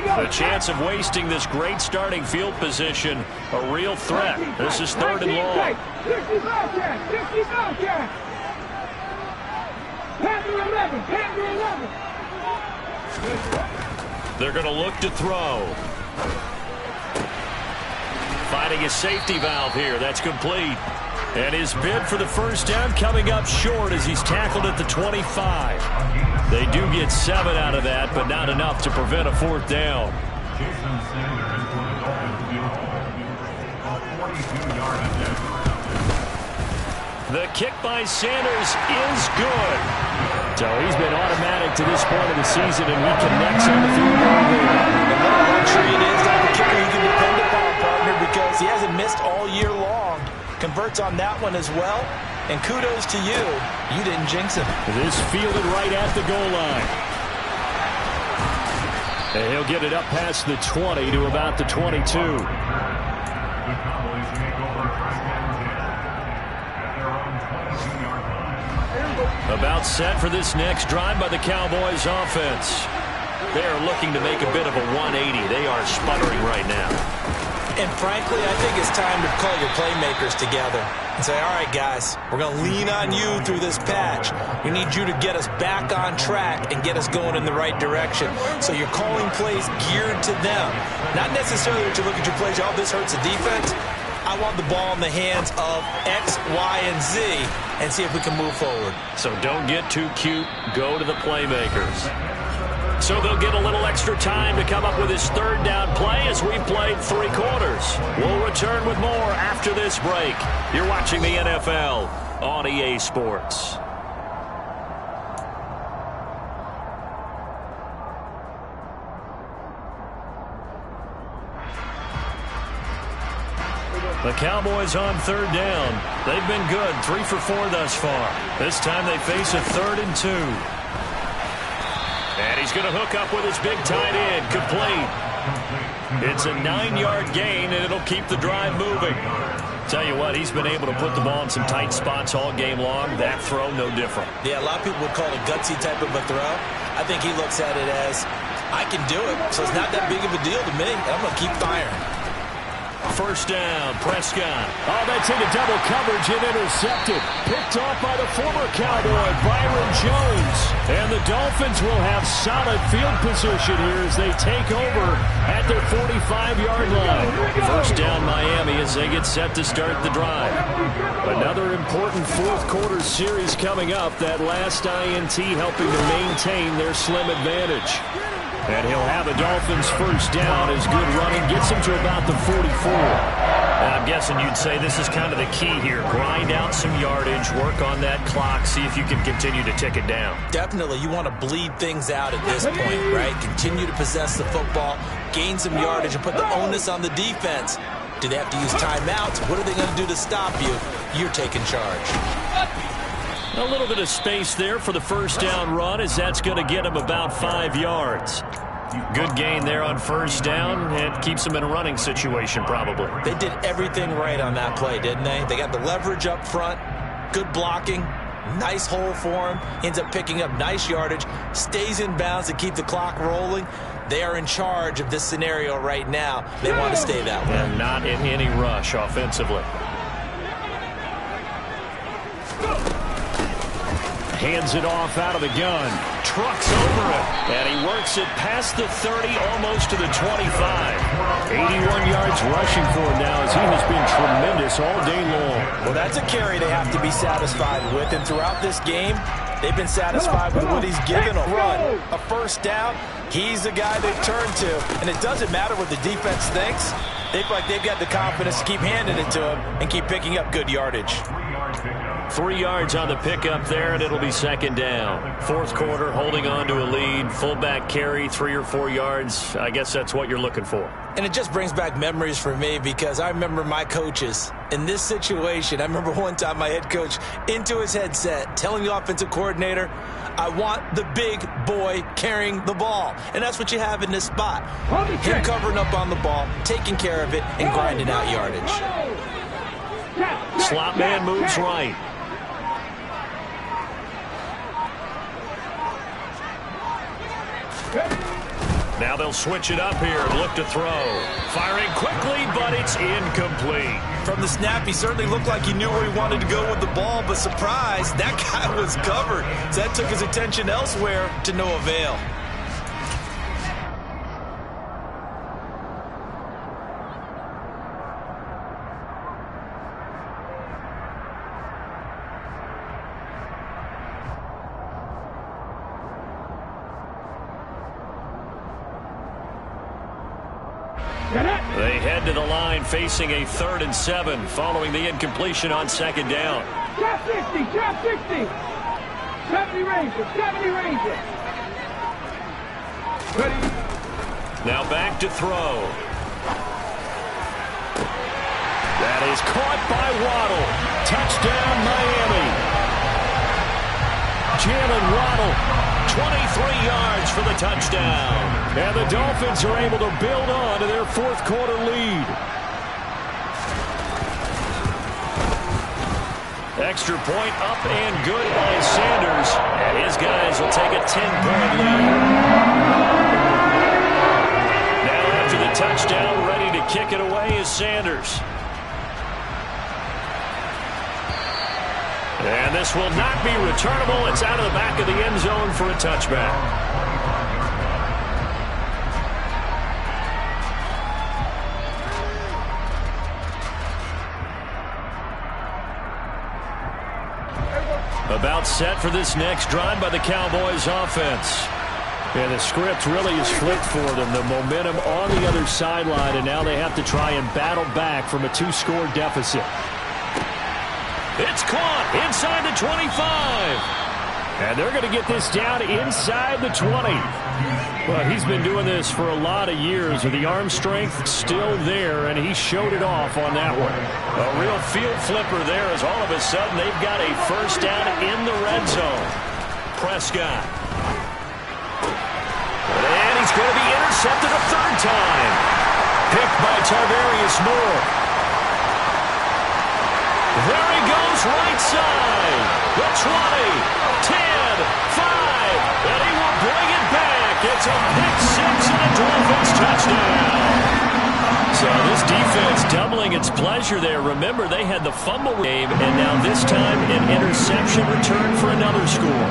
The chance of wasting this great starting field position, a real threat. This is 3rd and long. They're going to look to throw. Finding his safety valve here. That's complete. And his bid for the first down coming up short as he's tackled at the 25. They do get 7 out of that, but not enough to prevent a 4th down. The kick by Sanders is good. So he's been automatic to this point of the season, and he connects on the field goal there. And what a luxury it is to have a kicker you can depend upon, partner, because he hasn't missed all year long. Converts on that one as well. And kudos to you. You didn't jinx him. This fielded right at the goal line. And he'll get it up past the 20 to about the 22. About set for this next drive by the Cowboys offense. They're looking to make a bit of a 180. They are sputtering right now. And frankly, I think it's time to call your playmakers together and say, all right, guys, we're going to lean on you through this patch. We need you to get us back on track and get us going in the right direction. So you're calling plays geared to them. Not necessarily that you look at your plays, oh, this hurts the defense. I want the ball in the hands of X, Y, and Z and see if we can move forward. So don't get too cute. Go to the playmakers. So they'll get a little extra time to come up with his 3rd down play as we played 3 quarters. We'll return with more after this break. You're watching the NFL on EA Sports. The Cowboys on 3rd down. They've been good, 3 for 4 thus far. This time they face a 3rd and 2. And he's going to hook up with his big tight end. Complete. It's a 9-yard gain, and it'll keep the drive moving. Tell you what, he's been able to put the ball in some tight spots all game long. That throw, no different. Yeah, a lot of people would call it a gutsy type of a throw. I think he looks at it as, I can do it, so it's not that big of a deal to me. I'm going to keep firing. First down, Prescott. Oh, that's into double coverage and intercepted. Picked off by the former Cowboy, Byron Jones. And the Dolphins will have solid field position here as they take over at their 45-yard line. First down, Miami, as they get set to start the drive. Another important 4th quarter series coming up. That last INT helping to maintain their slim advantage. And he'll have the Dolphins first down as good running gets him to about the 44. And I'm guessing you'd say this is kind of the key here. Grind out some yardage, work on that clock, see if you can continue to tick it down. Definitely. You want to bleed things out at this point, right? Continue to possess the football, gain some yardage, and put the onus on the defense. Do they have to use timeouts? What are they going to do to stop you? You're taking charge. A little bit of space there for the first down run as that's going to get him about 5 yards. Good gain there on first down. It keeps him in a running situation probably. They did everything right on that play, didn't they? They got the leverage up front, good blocking, nice hole for him. Ends up picking up nice yardage, stays in bounds to keep the clock rolling. They are in charge of this scenario right now. They want to stay that way. And not in any rush offensively. Hands it off out of the gun. Trucks over it. And he works it past the 30, almost to the 25. 81 yards rushing for him now as he has been tremendous all day long. Well, that's a carry they have to be satisfied with. And throughout this game, they've been satisfied with what he's given them. Run, a first down, he's the guy they turn to. And it doesn't matter what the defense thinks. They feel like they've got the confidence to keep handing it to him and keep picking up good yardage. 3 yards on the pickup there, and it'll be second down. 4th quarter, holding on to a lead. Fullback carry, 3 or 4 yards. I guess that's what you're looking for. And it just brings back memories for me because I remember my coaches in this situation. I remember one time my head coach into his headset telling the offensive coordinator, I want the big boy carrying the ball. And that's what you have in this spot. Him covering up on the ball, taking care of it, and grinding out yardage. Slot man moves right. Now they'll switch it up here and look to throw. Firing quickly, but it's incomplete. From the snap, he certainly looked like he knew where he wanted to go with the ball, but surprise, that guy was covered. So that took his attention elsewhere to no avail. They head to the line facing a 3rd and 7 following the incompletion on 2nd down. Drop 60, drop 60. 70 Rangers, 70 Rangers. Ready. Now back to throw. That is caught by Waddle. Touchdown, Miami. Jalen Waddle. 23 yards for the touchdown. And the Dolphins are able to build on to their 4th quarter lead. Extra point up and good by Sanders. And his guys will take a 10-point lead. Now after the touchdown, ready to kick it away is Sanders. And this will not be returnable. It's out of the back of the end zone for a touchback. About set for this next drive by the Cowboys offense. And the script really is flipped for them. The momentum on the other sideline, and now they have to try and battle back from a 2-score deficit. It's caught inside the 25. And they're going to get this down inside the 20. Well, he's been doing this for a lot of years with the arm strength still there, and he showed it off on that one. A real field flipper there as all of a sudden they've got a 1st down in the red zone. Prescott. And he's going to be intercepted a 3rd time. Picked by Tarvarius Moore. There he goes, right side. The 20, 10, 5, and he will bring it back. It's a pick-6 and a Dolphins touchdown. So this defense doubling its pleasure there. Remember, they had the fumble game, and now this time an interception return for another score.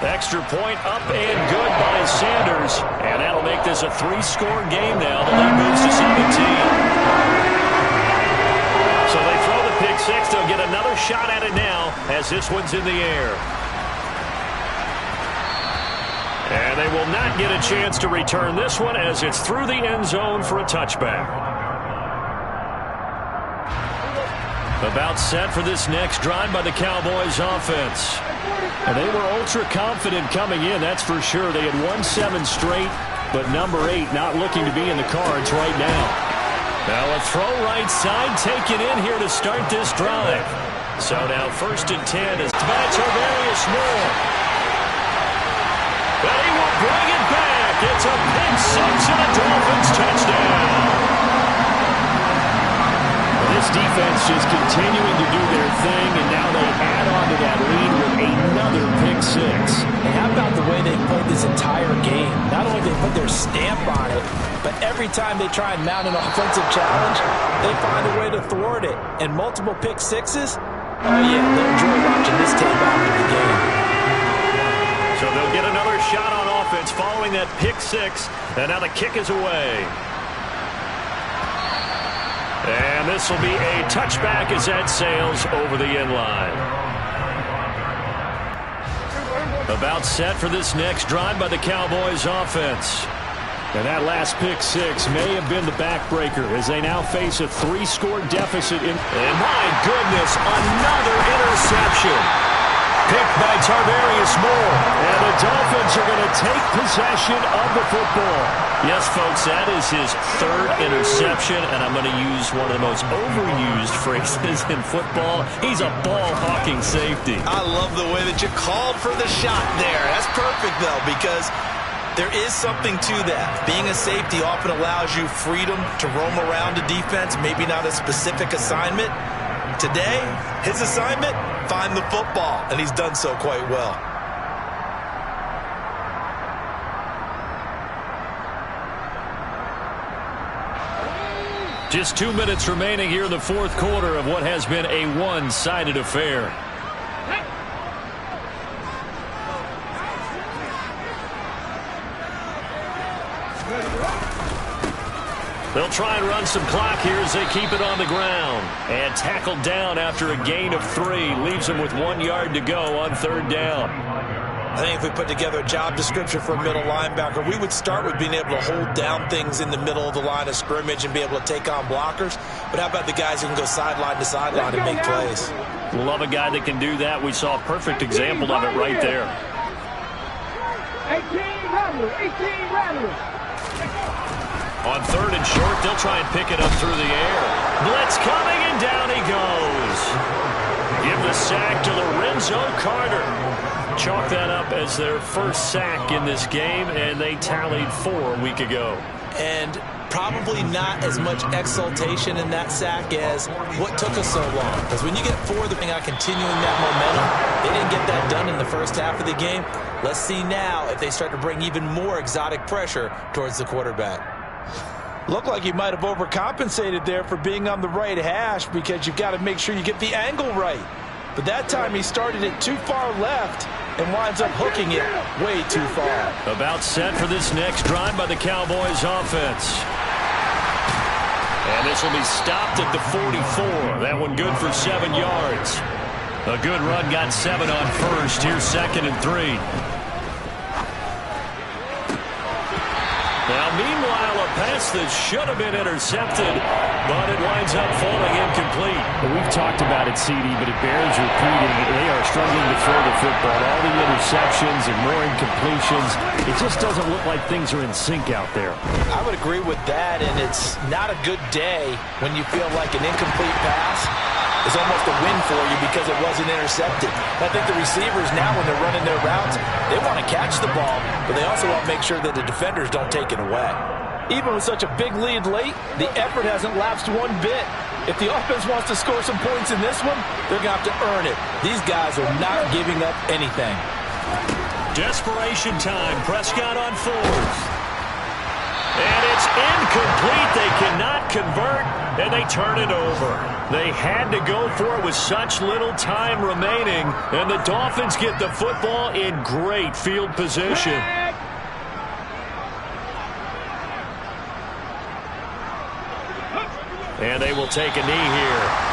Extra point up and good by Sanders. And that'll make this a 3-score game now. The lead moves to 17. So they throw the pick-6. They'll get another shot at it now as this one's in the air. And they will not get a chance to return this one as it's through the end zone for a touchback. About set for this next drive by the Cowboys offense. And they were ultra-confident coming in, that's for sure. They had won 7 straight, but number 8 not looking to be in the cards right now. Now a throw right side taken in here to start this drive. So now 1st and 10 is by Tarvarius Moore. But he will bring it back. It's a pick-6 and a Dolphins touchdown. This defense just continuing to do their thing, and now they add on to that lead with another pick-6. And how about the way they played this entire game? Not only did they put their stamp on it, but every time they try and mount an offensive challenge, they find a way to thwart it. And multiple pick-6s, oh yeah, they'll enjoy watching this tape after the game. So they'll get another shot on offense following that pick-6, and now the kick is away. And this will be a touchback as that sails over the end line. About set for this next drive by the Cowboys offense. And that last pick-6 may have been the backbreaker as they now face a 3-score deficit. And my goodness, another interception. Picked by Tarvarius Moore. And the Dolphins are going to take possession of the football. Yes, folks, that is his 3rd interception, and I'm going to use one of the most overused phrases in football. He's a ball-hawking safety. I love the way that you called for the shot there. That's perfect, though, because there is something to that. Being a safety often allows you freedom to roam around a defense, maybe not a specific assignment. Today, his assignment, find the football, and he's done so quite well. Just 2 minutes remaining here in the fourth quarter of what has been a one-sided affair. They'll try and run some clock here as they keep it on the ground. And tackled down after a gain of 3. Leaves them with 1 yard to go on third down. I think if we put together a job description for a middle linebacker, we would start with being able to hold down things in the middle of the line of scrimmage and be able to take on blockers. But how about the guys who can go sideline to sideline and make plays? Love a guy that can do that. We saw a perfect example of it right there. 18 Rattler, 18 Rattler. On third and short, they'll try and pick it up through the air. Blitz coming, and down he goes. Give the sack to Lorenzo Carter. Chalk that up as their first sack in this game, and they tallied 4 a week ago. And probably not as much exultation in that sack as what took us so long. Because when you get 4, they're not continuing that momentum. They didn't get that done in the first half of the game. Let's see now if they start to bring even more exotic pressure towards the quarterback. Looked like he might have overcompensated there for being on the right hash, because you've got to make sure you get the angle right. But that time he started it too far left and winds up hooking it way too far. About set for this next drive by the Cowboys offense. And this will be stopped at the 44. That one good for 7 yards. A good run got 7 on first. Here's 2nd and 3. Now, meanwhile, a pass that should have been intercepted, but it winds up falling incomplete. We've talked about it, CD, but it bears repeating. They are struggling to throw the football. All the interceptions and more incompletions. It just doesn't look like things are in sync out there. I would agree with that, and it's not a good day when you feel like an incomplete pass is almost a win for you because it wasn't intercepted. I think the receivers now, when they're running their routes, they want to catch the ball, but they also want to make sure that the defenders don't take it away. Even with such a big lead late, the effort hasn't lapsed one bit. If the offense wants to score some points in this one, they're going to have to earn it. These guys are not giving up anything. Desperation time. Prescott on 4th. And it's incomplete. They cannot convert, and they turn it over. They had to go for it with such little time remaining, and the Dolphins get the football in great field position. And they will take a knee here.